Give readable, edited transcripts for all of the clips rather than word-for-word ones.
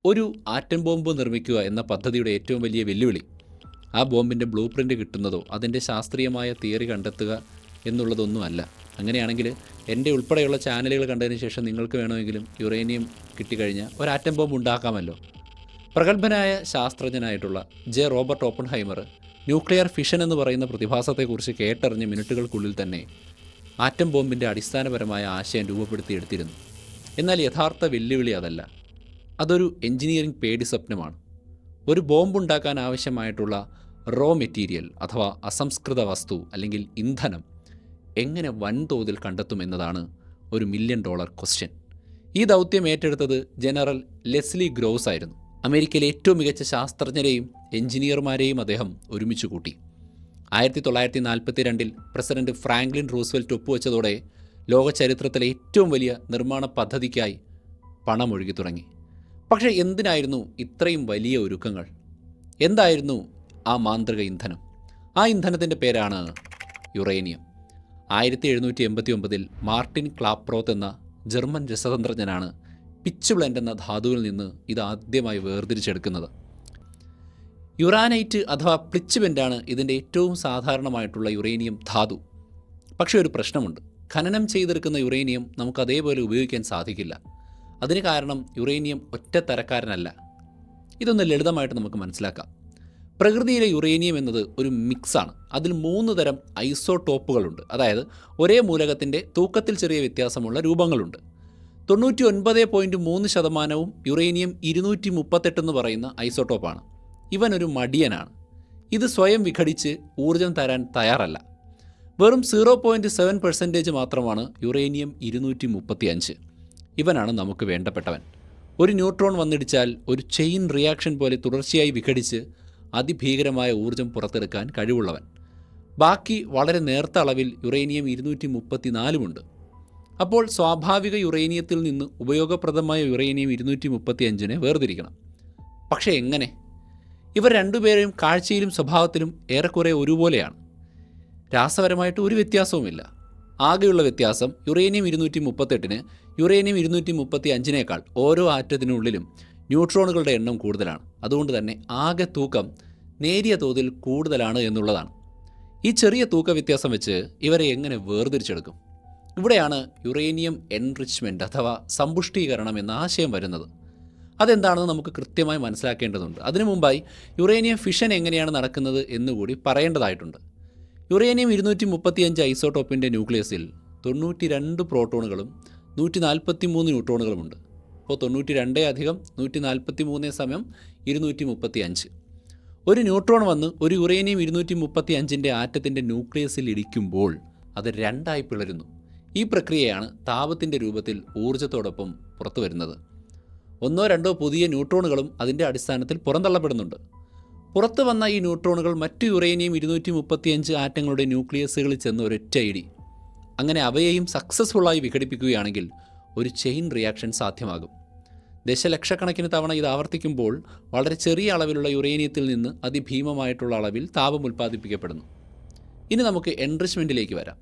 ഒരു atom bomb നിർമ്മിക്കുക എന്ന പദ്ധതിയുടെ ഏറ്റവും വലിയ വെല്ലുവിളി ആ ബോംബിൻ്റെ ബ്ലൂ പ്രിൻ്റ് കിട്ടുന്നതോ അതിൻ്റെ ശാസ്ത്രീയമായ തിയറി കണ്ടെത്തുക എന്നുള്ളതൊന്നുമല്ല. അങ്ങനെയാണെങ്കിൽ എൻ്റെ ഉൾപ്പെടെയുള്ള ചാനലുകൾ കണ്ടതിന് ശേഷം നിങ്ങൾക്ക് വേണമെങ്കിലും യുറേനിയം കിട്ടിക്കഴിഞ്ഞാൽ ഒരു ആറ്റം ബോംബ് ഉണ്ടാക്കാമല്ലോ. പ്രഗത്ഭനായ ശാസ്ത്രജ്ഞനായിട്ടുള്ള റോബർട്ട് ഓപ്പൺഹൈമർ ന്യൂക്ലിയർ ഫിഷൻ എന്ന് പറയുന്ന പ്രതിഭാസത്തെക്കുറിച്ച് കേട്ടറിഞ്ഞ മിനിറ്റുകൾക്കുള്ളിൽ തന്നെ ആറ്റം ബോംബിൻ്റെ അടിസ്ഥാനപരമായ ആശയം രൂപപ്പെടുത്തിയെടുത്തിരുന്നു. എന്നാൽ യഥാർത്ഥ വെല്ലുവിളി അതല്ല, അതൊരു എഞ്ചിനീയറിംഗ് പേടി സ്വപ്നമാണ്. ഒരു ബോംബുണ്ടാക്കാൻ ആവശ്യമായിട്ടുള്ള റോ മെറ്റീരിയൽ അഥവാ അസംസ്കൃത വസ്തു അല്ലെങ്കിൽ ഇന്ധനം എങ്ങനെ വൻതോതിൽ കണ്ടെത്തുമെന്നതാണ് ഒരു $1 മില്യൺ ക്വസ്റ്റ്യൻ. ഈ ദൗത്യം ഏറ്റെടുത്തത് ജനറൽ ലെസ്ലി ഗ്രോവ്സ് ആയിരുന്നു. അമേരിക്കയിലെ ഏറ്റവും മികച്ച ശാസ്ത്രജ്ഞരെയും എഞ്ചിനീയർമാരെയും അദ്ദേഹം ഒരുമിച്ച് കൂട്ടി. 1942 പ്രസിഡന്റ് ഫ്രാങ്ക്ലിൻ റൂസ്വെൽറ്റ് ഒപ്പുവെച്ചതോടെ ലോക ചരിത്രത്തിലെ ഏറ്റവും വലിയ നിർമ്മാണ പദ്ധതിക്കായി പണമൊഴുകി തുടങ്ങി. പക്ഷേ എന്തിനായിരുന്നു ഇത്രയും വലിയ ഒരുക്കങ്ങൾ? എന്തായിരുന്നു ആ മാന്ത്രിക ഇന്ധനം? ആ ഇന്ധനത്തിൻ്റെ പേരാണ് യുറേനിയം. 1789 മാർട്ടിൻ ക്ലാപ്രോത്ത് എന്ന ജർമ്മൻ രസതന്ത്രജ്ഞനാണ് പിച്ച് ബ്ലെൻഡ് എന്ന ധാതുവിൽ നിന്ന് ഇതാദ്യമായി വേർതിരിച്ചെടുക്കുന്നത്. യുറാനൈറ്റ് അഥവാ പ്ലിച്ച് ബെൻഡാണ് ഇതിൻ്റെ ഏറ്റവും സാധാരണമായിട്ടുള്ള യുറേനിയം ധാതു. പക്ഷേ ഒരു പ്രശ്നമുണ്ട്. ഖനനം ചെയ്തെടുക്കുന്ന യുറേനിയം നമുക്ക് അതേപോലെ ഉപയോഗിക്കാൻ സാധിക്കില്ല. അതിന് കാരണം യുറേനിയം ഒറ്റ തരക്കാരനല്ല. ഇതൊന്ന് ലളിതമായിട്ട് നമുക്ക് മനസ്സിലാക്കാം. പ്രകൃതിയിലെ യുറേനിയം എന്നത് ഒരു മിക്സാണ്. അതിൽ 3 തരം ഐസോടോപ്പുകളുണ്ട്. അതായത് ഒരേ മൂലകത്തിൻ്റെ തൂക്കത്തിൽ ചെറിയ വ്യത്യാസമുള്ള രൂപങ്ങളുണ്ട്. 99.3% യുറേനിയം 238 എന്ന് പറയുന്ന ഐസോടോപ്പാണ്. ഇവനൊരു മടിയനാണ്. ഇത് സ്വയം വിഘടിച്ച് ഊർജം തരാൻ തയ്യാറല്ല. വെറും 0.7% മാത്രമാണ് യുറേനിയം 235. ഇവനാണ് നമുക്ക് വേണ്ടപ്പെട്ടവൻ. ഒരു ന്യൂട്രോൺ വന്നിടിച്ചാൽ ഒരു ചെയിൻ റിയാക്ഷൻ പോലെ തുടർച്ചയായി വിഘടിച്ച് അതിഭീകരമായ ഊർജം പുറത്തെടുക്കാൻ കഴിവുള്ളവൻ. ബാക്കി വളരെ നേർത്ത അളവിൽ യുറേനിയം 234 അപ്പോൾ സ്വാഭാവിക യുറേനിയത്തിൽ നിന്ന് ഉപയോഗപ്രദമായ യുറേനിയം 235 വേർതിരിക്കണം. പക്ഷേ എങ്ങനെ? ഇവർ രണ്ടുപേരെയും കാഴ്ചയിലും സ്വഭാവത്തിലും ഏറെക്കുറെ ഒരുപോലെയാണ്. രാസപരമായിട്ട് ഒരു വ്യത്യാസവുമില്ല. ആകെയുള്ള വ്യത്യാസം യുറേനിയം 238 യുറേനിയം 235 ഓരോ ആറ്റത്തിനുള്ളിലും ന്യൂട്രോണുകളുടെ എണ്ണം കൂടുതലാണ്. അതുകൊണ്ട് തന്നെ ആകെ തൂക്കം നേരിയ തോതിൽ കൂടുതലാണ് എന്നുള്ളതാണ്. ഈ ചെറിയ തൂക്ക വ്യത്യാസം വെച്ച് ഇവരെ എങ്ങനെ വേർതിരിച്ചെടുക്കും? ഇവിടെയാണ് യുറേനിയം എൻറിച്ച്മെൻറ്റ് അഥവാ സമ്പുഷ്ടീകരണം എന്ന ആശയം വരുന്നത്. അതെന്താണെന്ന് നമുക്ക് കൃത്യമായി മനസ്സിലാക്കേണ്ടതുണ്ട്. അതിനു മുമ്പായി യുറേനിയം ഫിഷൻ എങ്ങനെയാണ് നടക്കുന്നത് എന്നുകൂടി പറയേണ്ടതായിട്ടുണ്ട്. യുറേനിയം 235 ഐസോടോപ്പിൻ്റെ ന്യൂക്ലിയസിൽ 92 പ്രോട്ടോണുകളും 143 ന്യൂട്രോണുകളുമുണ്ട്. അപ്പോൾ 92 + 143 = 235. ഒരു ന്യൂട്രോൺ വന്ന് ഒരു യുറേനിയം 235 ആറ്റത്തിൻ്റെ ന്യൂക്ലിയസിൽ ഇടിക്കുമ്പോൾ അത് 2 പിളരുന്നു. ഈ പ്രക്രിയയാണ് താപത്തിൻ്റെ രൂപത്തിൽ ഊർജ്ജത്തോടൊപ്പം പുറത്തു വരുന്നത്. 1-2 പുതിയ ന്യൂട്രോണുകളും അതിൻ്റെ അടിസ്ഥാനത്തിൽ പുറന്തള്ളപ്പെടുന്നുണ്ട്. പുറത്തു വന്ന ഈ ന്യൂട്രോണുകൾ മറ്റു യുറേനിയം 235 ആറ്റങ്ങളുടെ ന്യൂക്ലിയസുകളിൽ ചെന്ന് ഒരൊറ്റ ഇടി. അങ്ങനെ അവയെയും സക്സസ്ഫുള്ളായി വിഘടിപ്പിക്കുകയാണെങ്കിൽ ഒരു ചെയിൻ റിയാക്ഷൻ സാധ്യമാകും. ദശലക്ഷക്കണക്കിന് തവണ ഇത് ആവർത്തിക്കുമ്പോൾ വളരെ ചെറിയ അളവിലുള്ള യുറേനിയത്തിൽ നിന്ന് അതിഭീമമായിട്ടുള്ള അളവിൽ താപം ഉൽപ്പാദിപ്പിക്കപ്പെടുന്നു. ഇനി നമുക്ക് എൻറിച്ച്മെൻറ്റിലേക്ക് വരാം.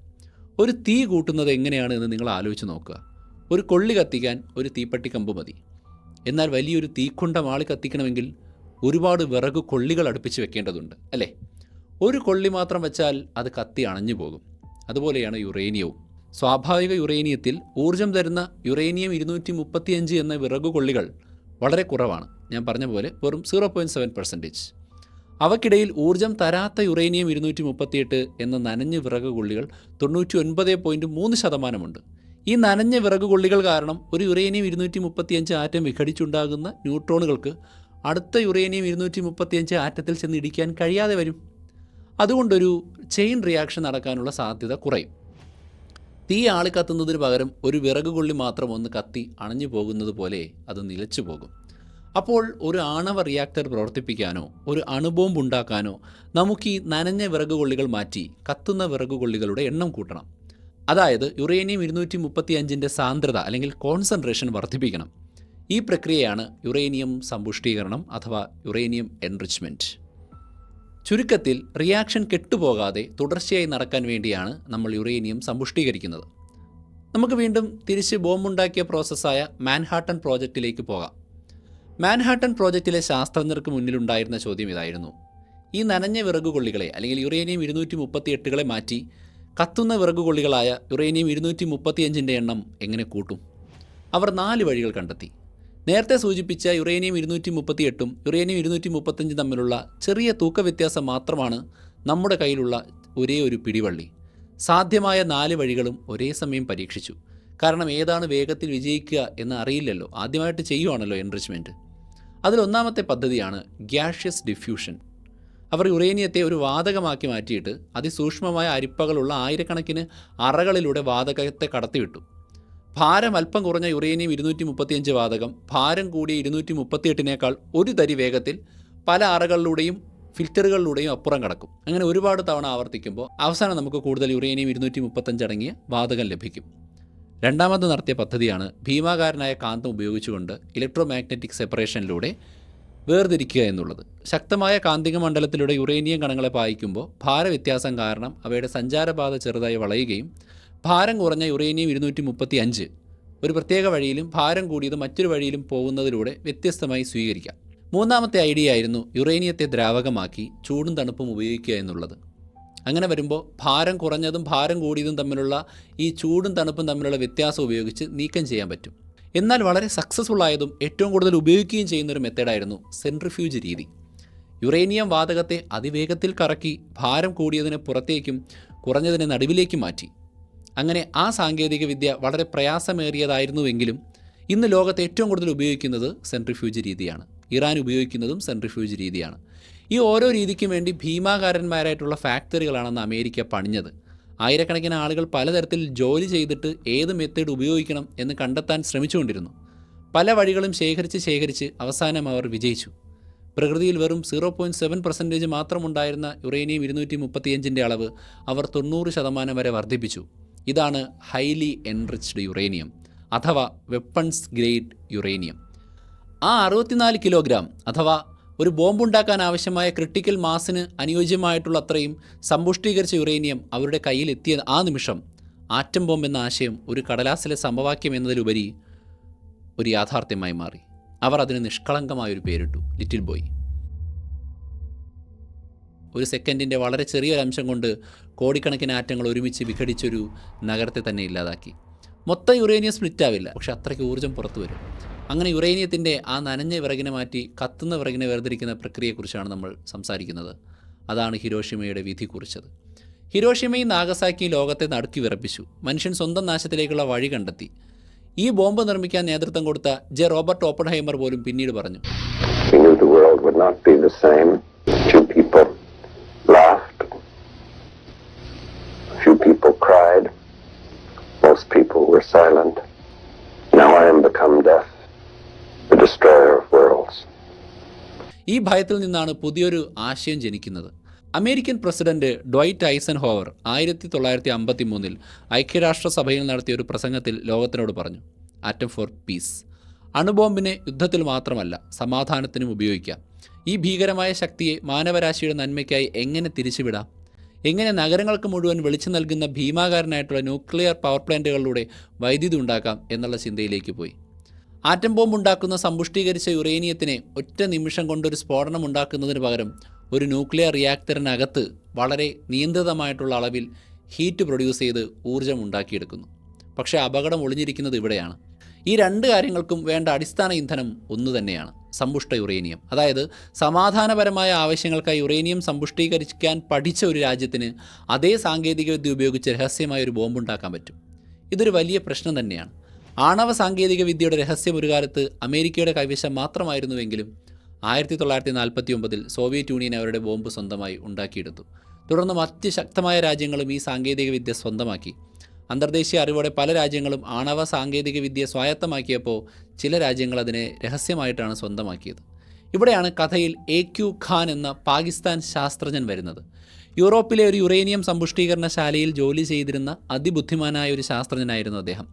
ഒരു തീ കൂട്ടുന്നത് എങ്ങനെയാണ് എന്ന് നിങ്ങൾ ആലോചിച്ച് നോക്കുക. ഒരു കൊള്ളി കത്തിക്കാൻ ഒരു തീപ്പട്ടിക്കമ്പ് മതി. എന്നാൽ വലിയൊരു തീക്കുണ്ട മാളി കത്തിക്കണമെങ്കിൽ ഒരുപാട് വിറക് കൊള്ളികൾ അടുപ്പിച്ച് വെക്കേണ്ടതുണ്ട്, അല്ലേ? ഒരു കൊള്ളി മാത്രം വെച്ചാൽ അത് കത്തി അണഞ്ഞു പോകും. അതുപോലെയാണ് യുറേനിയവും. സ്വാഭാവിക യുറേനിയത്തിൽ ഊർജം തരുന്ന യുറേനിയം 235 എന്ന വിറകു കൊള്ളികൾ വളരെ കുറവാണ്. ഞാൻ പറഞ്ഞ പോലെ വെറും 0.7%. അവക്കിടയിൽ ഊർജം തരാത്ത യുറേനിയം 238 എന്ന നനഞ്ഞ വിറക് കൊള്ളികൾ 99.3% ഈ നനഞ്ഞ വിറക് കൊള്ളികൾ കാരണം ഒരു യുറേനിയം 235 ആറ്റം വിഘടിച്ചുണ്ടാകുന്ന ന്യൂട്രോണുകൾക്ക് അടുത്ത യുറേനിയം 235 ആറ്റത്തിൽ ചെന്ന് ഇടിക്കാൻ കഴിയാതെ വരും. അതുകൊണ്ടൊരു ചെയിൻ റിയാക്ഷൻ നടക്കാനുള്ള സാധ്യത കുറയും. തീ ആളി കത്തുന്നതിന് പകരം ഒരു വിറക് കൊള്ളി മാത്രം ഒന്ന് കത്തി അണഞ്ഞു പോകുന്നത് പോലെ അത് നിലച്ചു പോകും. അപ്പോൾ ഒരു ആണവ റിയാക്ടർ പ്രവർത്തിപ്പിക്കാനോ ഒരു അണുബോംബ് ഉണ്ടാക്കാനോ നമുക്ക് ഈ നനഞ്ഞ വിറക് കൊള്ളികൾ മാറ്റി കത്തുന്ന വിറക് കൊള്ളികളുടെ എണ്ണം കൂട്ടണം. അതായത് യുറേനിയം 235 സാന്ദ്രത അല്ലെങ്കിൽ കോൺസെൻട്രേഷൻ വർദ്ധിപ്പിക്കണം. ഈ പ്രക്രിയയാണ് യുറേനിയം സമ്പുഷ്ടീകരണം അഥവാ യുറേനിയം എൻറിച്ച്മെൻറ്റ്. ചുരുക്കത്തിൽ റിയാക്ഷൻ കെട്ടുപോകാതെ തുടർച്ചയായി നടക്കാൻ വേണ്ടിയാണ് നമ്മൾ യുറേനിയം സമ്പുഷ്ടീകരിക്കുന്നത്. നമുക്ക് വീണ്ടും തിരിച്ച് ബോംബുണ്ടാക്കിയ പ്രോസസ്സായ മാൻഹാട്ടൻ പ്രോജക്റ്റിലേക്ക് പോകാം. മാൻഹാട്ടൻ പ്രോജക്റ്റിലെ ശാസ്ത്രജ്ഞർക്ക് മുന്നിലുണ്ടായിരുന്ന ചോദ്യം ഇതായിരുന്നു: ഈ നനഞ്ഞ വിറകുകൊള്ളികളെ അല്ലെങ്കിൽ യുറേനിയം 238കളെ മാറ്റി കത്തുന്ന വിറകുകൊള്ളികളായ യുറേനിയം 235ൻ്റെ എണ്ണം എങ്ങനെ കൂട്ടും? അവർ 4 വഴികൾ കണ്ടെത്തി. നേരത്തെ സൂചിപ്പിച്ച യുറേനിയം 238ഉം യുറേനിയം 235 തമ്മിലുള്ള ചെറിയ തൂക്ക വ്യത്യാസം മാത്രമാണ് നമ്മുടെ കയ്യിലുള്ള ഒരേ ഒരു പിടിവള്ളി. സാധ്യമായ 4 വഴികളും ഒരേ സമയം പരീക്ഷിച്ചു. കാരണം ഏതാണ് വേഗത്തിൽ വിജയിക്കുക എന്ന് അറിയില്ലല്ലോ, ആദ്യമായിട്ട് ചെയ്യുവാണല്ലോ എൻറിച്ച്മെൻറ്റ്. അതിലൊന്നാമത്തെ പദ്ധതിയാണ് ഗ്യാഷ്യസ് ഡിഫ്യൂഷൻ. അവർ യുറേനിയത്തെ ഒരു വാതകമാക്കി മാറ്റിയിട്ട് അതിസൂക്ഷ്മമായ അരിപ്പകളുള്ള ആയിരക്കണക്കിന് അറകളിലൂടെ വാതകത്തെ കടത്തിവിട്ടു. ഭാരം അല്പം കുറഞ്ഞ യുറേനിയം 235 വാതകം ഭാരം കൂടിയ 238നേക്കാൾ ഒരു തരി വേഗത്തിൽ പല അറകളിലൂടെയും ഫിൽറ്ററുകളിലൂടെയും അപ്പുറം കടക്കും. അങ്ങനെ ഒരുപാട് തവണ ആവർത്തിക്കുമ്പോൾ അവസാനം നമുക്ക് കൂടുതൽ യുറേനിയം 235 അടങ്ങിയ വാതകം ലഭിക്കും. രണ്ടാമത് നടത്തിയ പദ്ധതിയാണ് ഭീമാകാരനായ കാന്തം ഉപയോഗിച്ചുകൊണ്ട് ഇലക്ട്രോ മാഗ്നറ്റിക് സെപ്പറേഷനിലൂടെ വേർതിരിക്കുക എന്നുള്ളത്. ശക്തമായ കാന്തിക മണ്ഡലത്തിലൂടെ യുറേനിയം കണങ്ങളെ പായിക്കുമ്പോൾ ഭാരവ്യത്യാസം കാരണം അവയുടെ സഞ്ചാരപാത ചെറുതായി വളയുകയും ഭാരം കുറഞ്ഞ യുറേനിയം 235 ഒരു പ്രത്യേക വഴിയിലും ഭാരം കൂടിയത് മറ്റൊരു വഴിയിലും പോകുന്നതിലൂടെ വ്യത്യസ്തമായി സ്വീകരിക്കാം. മൂന്നാമത്തെ ഐഡിയ ആയിരുന്നു യുറേനിയത്തെ ദ്രാവകമാക്കി ചൂടും തണുപ്പും ഉപയോഗിക്കുക എന്നുള്ളത്. അങ്ങനെ വരുമ്പോൾ ഭാരം കുറഞ്ഞതും ഭാരം കൂടിയതും തമ്മിലുള്ള ഈ ചൂടും തണുപ്പും തമ്മിലുള്ള വ്യത്യാസം ഉപയോഗിച്ച് നീക്കം ചെയ്യാൻ പറ്റും. എന്നാൽ വളരെ സക്സസ്ഫുൾ ആയതും ഏറ്റവും കൂടുതൽ ഉപയോഗിക്കുകയും ചെയ്യുന്നൊരു മെത്തേഡായിരുന്നു സെൻട്രിഫ്യൂജ് രീതി. യുറേനിയം വാതകത്തെ അതിവേഗത്തിൽ കറക്കി ഭാരം കൂടിയതിനെ പുറത്തേക്കും കുറഞ്ഞതിനെ നടുവിലേക്കും മാറ്റി. അങ്ങനെ ആ സാങ്കേതികവിദ്യ വളരെ പ്രയാസമേറിയതായിരുന്നുവെങ്കിലും ഇന്ന് ലോകത്ത് ഏറ്റവും കൂടുതൽ ഉപയോഗിക്കുന്നത് സെൻട്രിഫ്യൂജ് രീതിയാണ്. ഇറാൻ ഉപയോഗിക്കുന്നതും സെൻട്രിഫ്യൂജ് രീതിയാണ്. ഈ ഓരോ രീതിക്കും വേണ്ടി ഭീമാകാരന്മാരായിട്ടുള്ള ഫാക്ടറികളാണെന്ന് അമേരിക്ക പണിഞ്ഞത്. ആയിരക്കണക്കിന് ആളുകൾ പലതരത്തിൽ ജോലി ചെയ്തിട്ട് ഏത് മെത്തേഡ് ഉപയോഗിക്കണം എന്ന് കണ്ടെത്താൻ ശ്രമിച്ചുകൊണ്ടിരുന്നു. പല വഴികളും ശേഖരിച്ച് അവസാനം അവർ വിജയിച്ചു. പ്രകൃതിയിൽ വെറും 0.7% മാത്രമുണ്ടായിരുന്ന യുറേനിയം 235ൻ്റെ അളവ് അവർ 90% വരെ വർദ്ധിപ്പിച്ചു. ഇതാണ് ഹൈലി എൻറിച്ച്ഡ് യുറേനിയം അഥവാ വെപ്പൺസ് ഗ്രേഡ് യുറേനിയം. ആ 64 കിലോഗ്രാം അഥവാ ഒരു ബോംബുണ്ടാക്കാൻ ആവശ്യമായ ക്രിട്ടിക്കൽ മാസിന് അനുയോജ്യമായിട്ടുള്ള അത്രയും സമ്പുഷ്ടീകരിച്ച യുറേനിയം അവരുടെ കയ്യിലെത്തിയ ആ നിമിഷം ആറ്റം ബോംബ് എന്ന ആശയം ഒരു കടലാസിലെ സമവാക്യം എന്നതിലുപരി ഒരു യാഥാർത്ഥ്യമായി മാറി. അവർ അതിന് നിഷ്കളങ്കമായൊരു പേരിട്ടു: ലിറ്റിൽ ബോയ്. ഒരു സെക്കൻഡിൻ്റെ വളരെ ചെറിയൊരംശം കൊണ്ട് കോടിക്കണക്കിന് ആറ്റങ്ങൾ ഒരുമിച്ച് വിഘടിച്ചൊരു നഗരത്തെ തന്നെ ഇല്ലാതാക്കി. മൊത്തം യുറേനിയം സ്പ്ലിറ്റ് ആവില്ല, പക്ഷെ അത്രയ്ക്ക് ഊർജ്ജം പുറത്തു വരും. അങ്ങനെ യുറേനിയത്തിൻ്റെ ആ നനഞ്ഞ വിറകിനെ മാറ്റി കത്തുന്ന വിറകിനെ വേർതിരിക്കുന്ന പ്രക്രിയയെക്കുറിച്ചാണ് നമ്മൾ സംസാരിക്കുന്നത്. അതാണ് ഹിരോഷിമയുടെ വിധി കുറിച്ചത്. ഹിരോഷിമയും നാഗസാക്കിയും ലോകത്തെ നടുക്കി വിറപ്പിച്ചു. മനുഷ്യൻ സ്വന്തം നാശത്തിലേക്കുള്ള വഴി കണ്ടെത്തി. ഈ ബോംബ് നിർമ്മിക്കാൻ നേതൃത്വം കൊടുത്ത റോബർട്ട് ഓപ്പൺഹൈമർ പോലും പിന്നീട് പറഞ്ഞു: Most people were silent. Now I am become death, the destroyer of worlds. ഈ ഭയത്തിൽ നിന്നാണ് പുതിയൊരു ആശയം ജനിക്കുന്നത്. അമേരിക്കൻ പ്രസിഡന്റ് ഡ്വൈറ്റ് ഐസൻഹോവർ 1953 ഐക്യരാഷ്ട്രസഭയിൽ നടത്തിയ ഒരു പ്രസംഗത്തിൽ ലോകത്തിനോട് പറഞ്ഞു: ആറ്റം ഫോർ പീസ്. അണുബോംബിനെ യുദ്ധത്തിൽ മാത്രമല്ല സമാധാനത്തിനും ഉപയോഗിക്കാം. ഈ ഭീകരമായ ശക്തിയെ മാനവരാശിയുടെ നന്മയ്ക്കായി എങ്ങനെ തിരിച്ചുവിടാം? എങ്ങനെ നഗരങ്ങൾക്ക് മുഴുവൻ വെളിച്ചം നൽകുന്ന ഭീമാകാരനായിട്ടുള്ള ന്യൂക്ലിയർ പവർ പ്ലാന്റുകളിലൂടെ വൈദ്യുതി ഉണ്ടാക്കാം എന്നുള്ള ചിന്തയിലേക്ക് പോയി. ആറ്റം ബോംബ് ഉണ്ടാക്കുന്ന സമ്പുഷ്ടീകരിച്ച യുറേനിയത്തിനെ ഒറ്റ നിമിഷം കൊണ്ടൊരു സ്ഫോടനം ഉണ്ടാക്കുന്നതിന് പകരം ഒരു ന്യൂക്ലിയർ റിയാക്ടറിനകത്ത് വളരെ നിയന്ത്രിതമായിട്ടുള്ള അളവിൽ ഹീറ്റ് പ്രൊഡ്യൂസ് ചെയ്ത് ഊർജ്ജം ഉണ്ടാക്കിയെടുക്കുന്നു. പക്ഷേ അപകടം ഒളിഞ്ഞിരിക്കുന്നത് ഇവിടെയാണ്. ഈ രണ്ട് കാര്യങ്ങൾക്കും വേണ്ട അടിസ്ഥാന ഇന്ധനം ഒന്നു തന്നെയാണ്: സമ്പുഷ്ട യുറേനിയം. അതായത് സമാധാനപരമായ ആവശ്യങ്ങൾക്കായി യുറേനിയം സമ്പുഷ്ടീകരിക്കാൻ പഠിച്ച ഒരു രാജ്യത്തിന് അതേ സാങ്കേതികവിദ്യ ഉപയോഗിച്ച് രഹസ്യമായ ഒരു ബോംബുണ്ടാക്കാൻ പറ്റും. ഇതൊരു വലിയ പ്രശ്നം തന്നെയാണ്. ആണവ സാങ്കേതികവിദ്യയുടെ രഹസ്യം ഒരു കാലത്ത് അമേരിക്കയുടെ കൈവശം മാത്രമായിരുന്നുവെങ്കിലും 1949 സോവിയറ്റ് യൂണിയൻ അവരുടെ ബോംബ് സ്വന്തമായി ഉണ്ടാക്കിയെടുത്തു. തുടർന്ന് മറ്റ് ശക്തമായ രാജ്യങ്ങളും ഈ സാങ്കേതികവിദ്യ സ്വന്തമാക്കി. അന്തർദേശീയ അറിവോടെ പല രാജ്യങ്ങളും ആണവ സാങ്കേതികവിദ്യ സ്വായത്തമാക്കിയപ്പോൾ ചില രാജ്യങ്ങൾ അതിനെ രഹസ്യമായിട്ടാണ് സ്വന്തമാക്കിയത്. ഇവിടെയാണ് കഥയിൽ AQ ഖാൻ എന്ന പാകിസ്ഥാൻ ശാസ്ത്രജ്ഞൻ വരുന്നത്. യൂറോപ്പിലെ ഒരു യുറേനിയം സമ്പുഷ്ടീകരണശാലയിൽ ജോലി ചെയ്തിരുന്ന അതിബുദ്ധിമാനായ ഒരു ശാസ്ത്രജ്ഞനായിരുന്നു അദ്ദേഹം.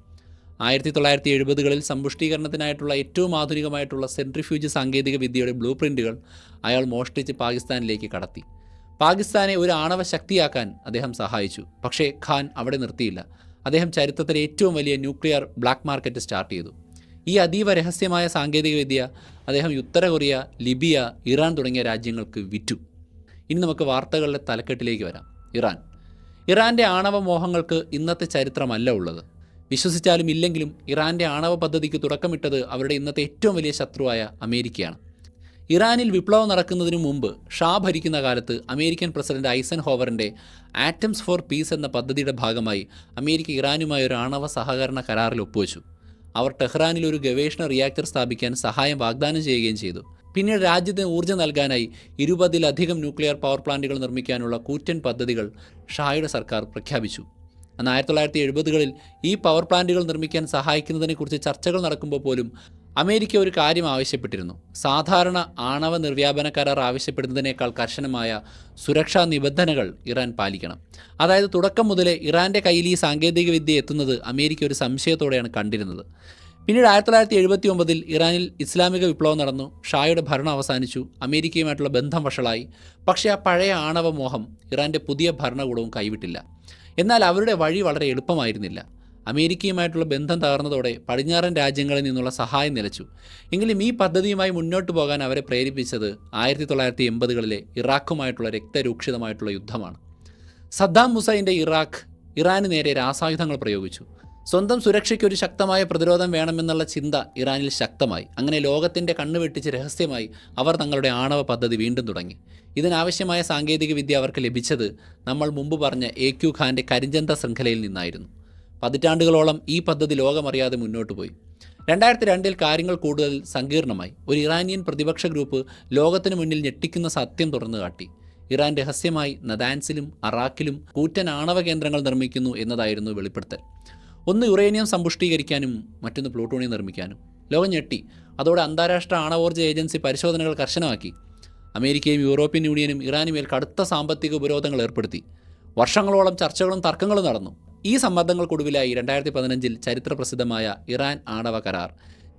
1970കളിൽ സമ്പുഷ്ടീകരണത്തിനായിട്ടുള്ള ഏറ്റവും ആധുനികമായിട്ടുള്ള സെൻട്രിഫ്യൂജ് സാങ്കേതിക വിദ്യയുടെ ബ്ലൂ പ്രിൻറ്റുകൾ അയാൾ മോഷ്ടിച്ച് പാകിസ്ഥാനിലേക്ക് കടത്തി. പാകിസ്ഥാനെ ഒരു ആണവ ശക്തിയാക്കാൻ അദ്ദേഹം സഹായിച്ചു. പക്ഷേ ഖാൻ അവിടെ നിർത്തിയില്ല. അദ്ദേഹം ചരിത്രത്തിലെ ഏറ്റവും വലിയ ന്യൂക്ലിയർ ബ്ലാക്ക് മാർക്കറ്റ് സ്റ്റാർട്ട് ചെയ്തു. ഈ അതീവ രഹസ്യമായ സാങ്കേതികവിദ്യ അദ്ദേഹം ഉത്തര കൊറിയ, ലിബിയ, ഇറാൻ തുടങ്ങിയ രാജ്യങ്ങൾക്ക് വിറ്റു. ഇനി നമുക്ക് വാർത്തകളുടെ തലക്കെട്ടിലേക്ക് വരാം. ഇറാൻ്റെ ആണവ മോഹങ്ങൾക്ക് ഇന്നത്തെ ചരിത്രമല്ല ഉള്ളത്. വിശ്വസിച്ചാലും ഇല്ലെങ്കിലും ഇറാൻ്റെ ആണവ പദ്ധതിക്ക് തുടക്കമിട്ടത് അവരുടെ ഇന്നത്തെ ഏറ്റവും വലിയ ശത്രുവായ അമേരിക്കയാണ്. ഇറാനിൽ വിപ്ലവം നടക്കുന്നതിനു മുമ്പ് ഷാ ഭരിക്കുന്ന കാലത്ത് അമേരിക്കൻ പ്രസിഡന്റ് ഐസൻഹോവറിൻ്റെ ആറ്റംസ് ഫോർ പീസ് എന്ന പദ്ധതിയുടെ ഭാഗമായി അമേരിക്ക ഇറാനുമായി ഒരു ആണവ സഹകരണ കരാറിൽ ഒപ്പുവെച്ചു. അവർ ടെഹ്റാനിൽ ഒരു ഗവേഷണ റിയാക്ടർ സ്ഥാപിക്കാൻ സഹായം വാഗ്ദാനം ചെയ്യുകയും ചെയ്തു. പിന്നീട് രാജ്യത്തിന് ഊർജ്ജം നൽകാനായി 20-ലധികം ന്യൂക്ലിയർ പവർ പ്ലാന്റുകൾ നിർമ്മിക്കാനുള്ള കൂറ്റൻ പദ്ധതികൾ ഷായുടെ സർക്കാർ പ്രഖ്യാപിച്ചു. അന്ന് 1970-കളിൽ ഈ പവർ പ്ലാന്റുകൾ നിർമ്മിക്കാൻ സഹായിക്കുന്നതിനെക്കുറിച്ച് ചർച്ചകൾ നടക്കുമ്പോൾ പോലും അമേരിക്ക ഒരു കാര്യം ആവശ്യപ്പെട്ടിരുന്നു. സാധാരണ ആണവ നിർവ്യാപന കരാർ ആവശ്യപ്പെടുന്നതിനേക്കാൾ കർശനമായ സുരക്ഷാ നിബന്ധനകൾ ഇറാൻ പാലിക്കണം. അതായത് തുടക്കം മുതലേ ഇറാൻ്റെ കയ്യിൽ ഈ സാങ്കേതികവിദ്യ എത്തുന്നത് അമേരിക്ക ഒരു സംശയത്തോടെയാണ് കണ്ടിരുന്നത്. പിന്നീട് 1979-ൽ ഇറാനിൽ ഇസ്ലാമിക വിപ്ലവം നടന്നു. ഷായുടെ ഭരണം അവസാനിച്ചു. അമേരിക്കയുമായിട്ടുള്ള ബന്ധം വഷളായി. പക്ഷേ ആ പഴയ ആണവ മോഹം ഇറാൻ്റെ പുതിയ ഭരണകൂടവും കൈവിട്ടില്ല. എന്നാൽ അവരുടെ വഴി വളരെ എളുപ്പമായിരുന്നില്ല. അമേരിക്കയുമായിട്ടുള്ള ബന്ധം തകർന്നതോടെ പടിഞ്ഞാറൻ രാജ്യങ്ങളിൽ നിന്നുള്ള സഹായം നിലച്ചു. എങ്കിലും ഈ പദ്ധതിയുമായി മുന്നോട്ട് പോകാൻ അവരെ പ്രേരിപ്പിച്ചത് 1980-കളിലെ ഇറാഖുമായിട്ടുള്ള രക്തരൂക്ഷിതമായിട്ടുള്ള യുദ്ധമാണ്. സദ്ദാം ഹുസൈൻ്റെ ഇറാഖ് ഇറാന് നേരെ രാസായുധങ്ങൾ പ്രയോഗിച്ചു. സ്വന്തം സുരക്ഷയ്ക്ക് ഒരു ശക്തമായ പ്രതിരോധം വേണമെന്നുള്ള ചിന്ത ഇറാനിൽ ശക്തമായി. അങ്ങനെ ലോകത്തിൻ്റെ കണ്ണ് വെട്ടിച്ച് രഹസ്യമായി അവർ തങ്ങളുടെ ആണവ പദ്ധതി വീണ്ടും തുടങ്ങി. ഇതിനാവശ്യമായ സാങ്കേതികവിദ്യ അവർക്ക് ലഭിച്ചത് നമ്മൾ മുമ്പ് പറഞ്ഞ AQ ഖാൻ്റെ കരിഞ്ചന്ത ശൃംഖലയിൽ നിന്നായിരുന്നു. പതിറ്റാണ്ടുകളോളം ഈ പദ്ധതി ലോകമറിയാതെ മുന്നോട്ട് പോയി. 2002-ൽ കാര്യങ്ങൾ കൂടുതൽ സങ്കീർണമായി. ഒരു ഇറാനിയൻ പ്രതിപക്ഷ ഗ്രൂപ്പ് ലോകത്തിന് മുന്നിൽ ഞെട്ടിക്കുന്ന സത്യം തുറന്നു കാട്ടി. ഇറാൻ രഹസ്യമായി നദാൻസിലും അറാഖിലും കൂറ്റൻ ആണവ കേന്ദ്രങ്ങൾ നിർമ്മിക്കുന്നു എന്നതായിരുന്നു വെളിപ്പെടുത്തൽ. ഒന്ന് യുറേനിയം സമ്പുഷ്ടീകരിക്കാനും മറ്റൊന്ന് പ്ലൂട്ടോണിയം നിർമ്മിക്കാനും. ലോകം ഞെട്ടി. അതോടെ അന്താരാഷ്ട്ര ആണവോർജ്ജ ഏജൻസി പരിശോധനകൾ കർശനമാക്കി. അമേരിക്കയും യൂറോപ്യൻ യൂണിയനും ഇറാനുമേൽ കടുത്ത സാമ്പത്തിക ഉപരോധങ്ങൾ ഏർപ്പെടുത്തി. വർഷങ്ങളോളം ചർച്ചകളും തർക്കങ്ങളും നടന്നു. ഈ സമ്മർദ്ദങ്ങൾക്കൊടുവിലായി 2015-ൽ ചരിത്രപ്രസിദ്ധമായ ഇറാൻ ആണവ കരാർ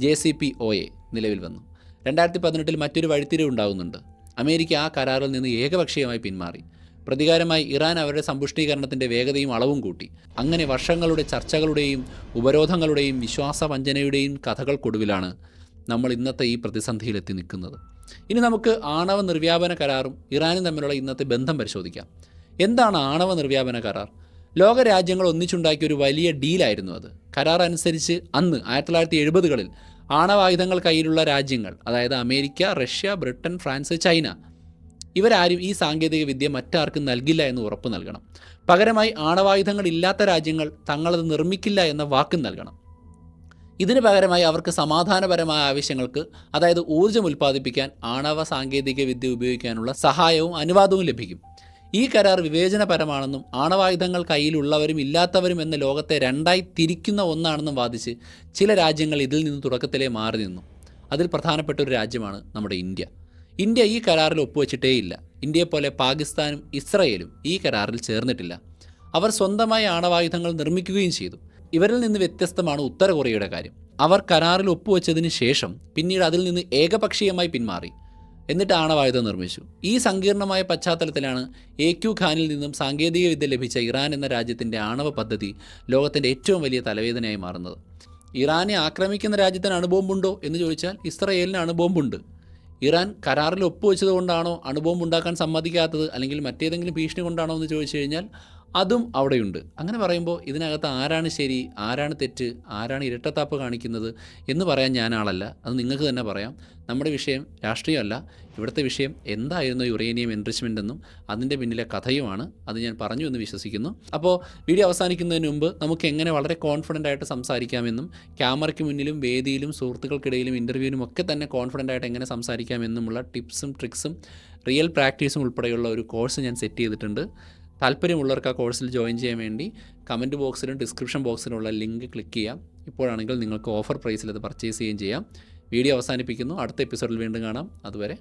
JCPOA നിലവിൽ വന്നു. 2018-ൽ മറ്റൊരു വഴിത്തിരിവ് ഉണ്ടാകുന്നുണ്ട്. അമേരിക്ക ആ കരാറിൽ നിന്ന് ഏകപക്ഷീയമായി പിന്മാറി. പ്രതികാരമായി ഇറാൻ അവരുടെ സമ്പുഷ്ടീകരണത്തിൻ്റെ വേഗതയും അളവും കൂട്ടി. അങ്ങനെ വർഷങ്ങളുടെ ചർച്ചകളുടെയും ഉപരോധങ്ങളുടെയും വിശ്വാസവഞ്ചനയുടെയും കഥകൾക്കൊടുവിലാണ് നമ്മൾ ഇന്നത്തെ ഈ പ്രതിസന്ധിയിലെത്തി നിൽക്കുന്നത്. ഇനി നമുക്ക് ആണവ നിർവ്യാപന കരാറും ഇറാനും തമ്മിലുള്ള ഇന്നത്തെ ബന്ധം പരിശോധിക്കാം. എന്താണ് ആണവ നിർവ്യാപന കരാർ? ലോകരാജ്യങ്ങൾ ഒന്നിച്ചുണ്ടാക്കിയ ഒരു വലിയ ഡീലായിരുന്നു അത്. കരാർ അനുസരിച്ച് അന്ന് 1970-കളിൽ ആണവായുധങ്ങൾ കയ്യിലുള്ള രാജ്യങ്ങൾ, അതായത് America, Russia, Britain, France, China, ഇവരാരും ഈ സാങ്കേതിക വിദ്യ മറ്റാർക്കും നൽകില്ല എന്ന് ഉറപ്പ് നൽകണം. പകരമായി ആണവായുധങ്ങൾ ഇല്ലാത്ത രാജ്യങ്ങൾ തങ്ങളത് നിർമ്മിക്കില്ല എന്ന വാക്കും നൽകണം. ഇതിന് പകരമായി അവർക്ക് സമാധാനപരമായ ആവശ്യങ്ങൾക്ക്, അതായത് ഊർജ്ജം ഉൽപ്പാദിപ്പിക്കാൻ ആണവ സാങ്കേതിക വിദ്യ ഉപയോഗിക്കാനുള്ള സഹായവും അനുവാദവും ലഭിക്കും. ഈ കരാർ വിവേചനപരമാണെന്നും ആണവായുധങ്ങൾ കയ്യിലുള്ളവരും ഇല്ലാത്തവരും എന്ന ലോകത്തെ രണ്ടായി തിരിക്കുന്ന ഒന്നാണെന്നും വാദിച്ച് ചില രാജ്യങ്ങൾ ഇതിൽ നിന്ന് തുടക്കത്തിലേ മാറി നിന്നു. അതിൽ പ്രധാനപ്പെട്ട ഒരു രാജ്യമാണ് നമ്മുടെ ഇന്ത്യ. ഇന്ത്യ ഈ കരാറിൽ ഒപ്പുവെച്ചിട്ടേയില്ല. ഇന്ത്യയെപ്പോലെ പാകിസ്ഥാനും ഇസ്രയേലും ഈ കരാറിൽ ചേർന്നിട്ടില്ല. അവർ സ്വന്തമായി ആണവായുധങ്ങൾ നിർമ്മിക്കുകയും ചെയ്തു. ഇവരിൽ നിന്ന് വ്യത്യസ്തമാണ് ഉത്തര കൊറിയയുടെ കാര്യം. അവർ കരാറിൽ ഒപ്പുവെച്ചതിന് ശേഷം പിന്നീട് അതിൽ നിന്ന് ഏകപക്ഷീയമായി പിന്മാറി. എന്നിട്ട് ആണവായുധം നിർമ്മിച്ചു. ഈ സങ്കീർണമായ പശ്ചാത്തലത്തിലാണ് AQ ഖാനിൽ നിന്നും സാങ്കേതികവിദ്യ ലഭിച്ച ഇറാൻ എന്ന രാജ്യത്തിൻ്റെ ആണവ പദ്ധതി ലോകത്തിൻ്റെ ഏറ്റവും വലിയ തലവേദനയായി മാറുന്നത്. ഇറാനെ ആക്രമിക്കുന്ന രാജ്യത്തിന് അണുബോംബുണ്ടോ എന്ന് ചോദിച്ചാൽ ഇസ്രയേലിന് അണുബോംബുണ്ട്. ഇറാൻ കരാറിൽ ഒപ്പുവെച്ചത് കൊണ്ടാണോ അണുബോംബ് ഉണ്ടാക്കാൻ സമ്മതിക്കാത്തത്, അല്ലെങ്കിൽ മറ്റേതെങ്കിലും ഭീഷണി കൊണ്ടാണോ എന്ന് ചോദിച്ചു കഴിഞ്ഞാൽ അതും അവിടെയുണ്ട്. അങ്ങനെ പറയുമ്പോൾ ഇതിനകത്ത് ആരാണ് ശരി, ആരാണ് തെറ്റ്, ആരാണ് ഇരട്ടത്താപ്പ് കാണിക്കുന്നത് എന്ന് പറയാൻ ഞാൻ ആളല്ല. അത് നിങ്ങൾക്ക് തന്നെ പറയാം. നമ്മുടെ വിഷയം രാഷ്ട്രീയമല്ല. ഇവിടുത്തെ വിഷയം എന്തായിരുന്നു യുറേനിയം എൻറിച്ച്മെൻ്റ് എന്നും അതിൻ്റെ പിന്നിലെ കഥയുമാണ്. അത് ഞാൻ പറഞ്ഞു എന്ന് വിശ്വസിക്കുന്നു. അപ്പോൾ വീഡിയോ അവസാനിക്കുന്നതിന് മുമ്പ് നമുക്ക് എങ്ങനെ വളരെ കോൺഫിഡൻ്റ് ആയിട്ട് സംസാരിക്കാമെന്നും ക്യാമറയ്ക്ക് മുന്നിലും വേദിയിലും സുഹൃത്തുക്കൾക്കിടയിലും ഇൻ്റർവ്യൂവിനും ഒക്കെ തന്നെ കോൺഫിഡൻ്റ് ആയിട്ട് എങ്ങനെ സംസാരിക്കാമെന്നുമുള്ള ടിപ്സും ട്രിക്സും റിയൽ പ്രാക്ടീസും ഉൾപ്പെടെയുള്ള ഒരു കോഴ്സ് ഞാൻ സെറ്റ് ചെയ്തിട്ടുണ്ട്. താല്പര്യമുള്ളവർക്ക് ആ കോഴ്സിൽ ജോയിൻ ചെയ്യാൻ വേണ്ടി കമൻറ്റ് ബോക്സിലും ഡിസ്ക്രിപ്ഷൻ ബോക്സിലുള്ള ലിങ്ക് ക്ലിക്ക് ചെയ്യാം. ഇപ്പോഴാണെങ്കിൽ നിങ്ങൾക്ക് ഓഫർ പ്രൈസിൽ അത് പർച്ചേസ് ചെയ്യുകയും ചെയ്യാം. വീഡിയോ അവസാനിപ്പിക്കുന്നു. അടുത്ത എപ്പിസോഡിൽ വീണ്ടും കാണാം. അതുവരെ